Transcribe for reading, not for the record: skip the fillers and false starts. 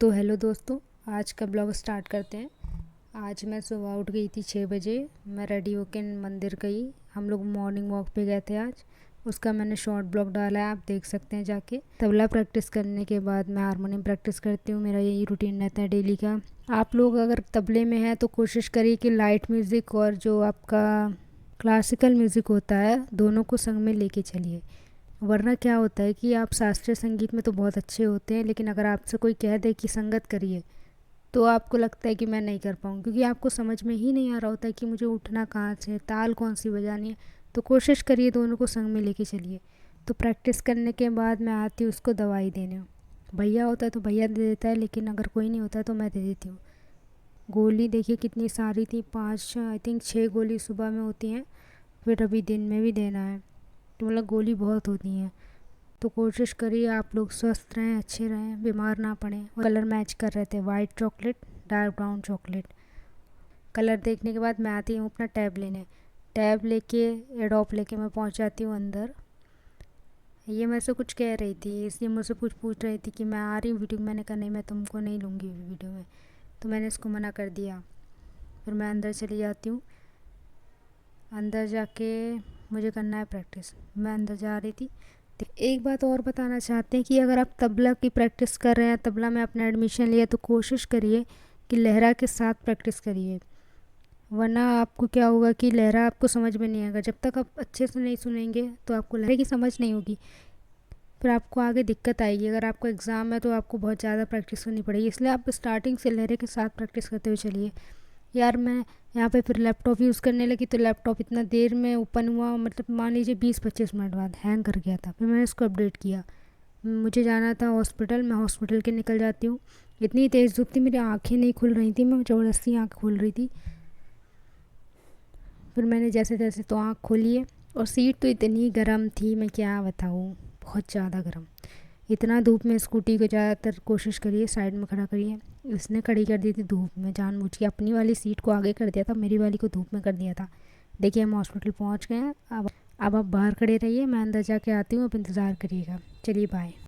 तो हेलो दोस्तों, आज का ब्लॉग स्टार्ट करते हैं। आज मैं सुबह उठ गई थी 6 बजे। मैं रेडी होकर मंदिर गई। हम लोग मॉर्निंग वॉक पे गए थे आज। उसका मैंने शॉर्ट ब्लॉग डाला है, आप देख सकते हैं जाके। तबला प्रैक्टिस करने के बाद मैं हारमोनियम प्रैक्टिस करती हूँ। मेरा यही रूटीन रहता है डेली का। आप लोग अगर तबले में हैं तो कोशिश करिए कि लाइट म्यूज़िक और जो आपका क्लासिकल म्यूज़िक होता है दोनों को संग में लेके चलिए। वरना क्या होता है कि आप शास्त्रीय संगीत में तो बहुत अच्छे होते हैं, लेकिन अगर आपसे कोई कह दे कि संगत करिए तो आपको लगता है कि मैं नहीं कर पाऊँ, क्योंकि आपको समझ में ही नहीं आ रहा होता है कि मुझे उठना कहाँ से, ताल कौन सी बजानी है। तो कोशिश करिए दोनों को संग में लेके चलिए। तो प्रैक्टिस करने के बाद मैं आती हूँ उसको दवाई देने। भैया होता है तो भैया दे देता है, लेकिन अगर कोई नहीं होता है तो मैं दे देती हूँ। गोली देखिए कितनी सारी थी, 5 आई थिंक 6 गोली सुबह में होती हैं, फिर अभी दिन में भी देना है। तो मतलब गोली बहुत होती हैं। तो कोशिश करिए आप लोग स्वस्थ रहें, अच्छे रहें, बीमार ना पड़ें। कलर मैच कर रहे थे, white chocolate, dark brown chocolate. Colour देखने के बाद मैं आती हूँ अपना टैब लेने। टैब लेके एडोप लेके मैं पहुँच जाती हूँ अंदर। ये मेरे से कुछ कह रही थी, इसलिए मुझसे कुछ पूछ रही थी कि मैं आ रही हूँ वीडियो में। मैंने कहा नहीं, मैं तुमको नहीं लूँगी वीडियो में। तो मैंने इसको मना कर दिया। फिर मैं अंदर चली जाती हूँ। अंदर जाके मुझे करना है प्रैक्टिस। मैं अंदर जा रही थी। तो एक बात और बताना चाहते हैं कि अगर आप तबला की प्रैक्टिस कर रहे हैं, तबला में आपने एडमिशन लिया, तो कोशिश करिए कि लहरा के साथ प्रैक्टिस करिए। वरना आपको क्या होगा कि लहरा आपको समझ में नहीं आएगा। जब तक आप अच्छे से नहीं सुनेंगे तो आपको लहरे की समझ नहीं होगी। फिर आपको आगे दिक्कत आएगी। अगर आपका एग्ज़ाम है तो आपको बहुत ज़्यादा प्रैक्टिस करनी पड़ेगी। इसलिए आप स्टार्टिंग से लहरे के साथ प्रैक्टिस करते हुए चलिए। यार मैं यहाँ पे फिर लैपटॉप यूज़ करने लगी तो लैपटॉप इतना देर में ओपन हुआ, मतलब मान लीजिए 20-25 मिनट बाद हैंग कर गया था। फिर मैंने इसको अपडेट किया। मुझे जाना था हॉस्पिटल, मैं हॉस्पिटल के निकल जाती हूँ। इतनी तेज़ धूप थी, मेरी आंखें नहीं खुल रही थी, मैं ज़बरदस्ती आँख खोल रही थी। फिर मैंने जैसे तैसे तो आँख खोली है। और सीट तो इतनी गर्म थी, मैं क्या बताऊँ, बहुत ज़्यादा गर्म। इतना धूप में स्कूटी को ज़्यादातर कोशिश करिए साइड में खड़ा करिए। इसने खड़ी कर दी थी धूप में, जानबूझ के अपनी वाली सीट को आगे कर दिया था, मेरी वाली को धूप में कर दिया था। देखिए हम हॉस्पिटल पहुंच गए हैं। अब आप बाहर खड़े रहिए, मैं अंदर जाके आती हूँ, आप इंतज़ार करिएगा। चलिए बाय।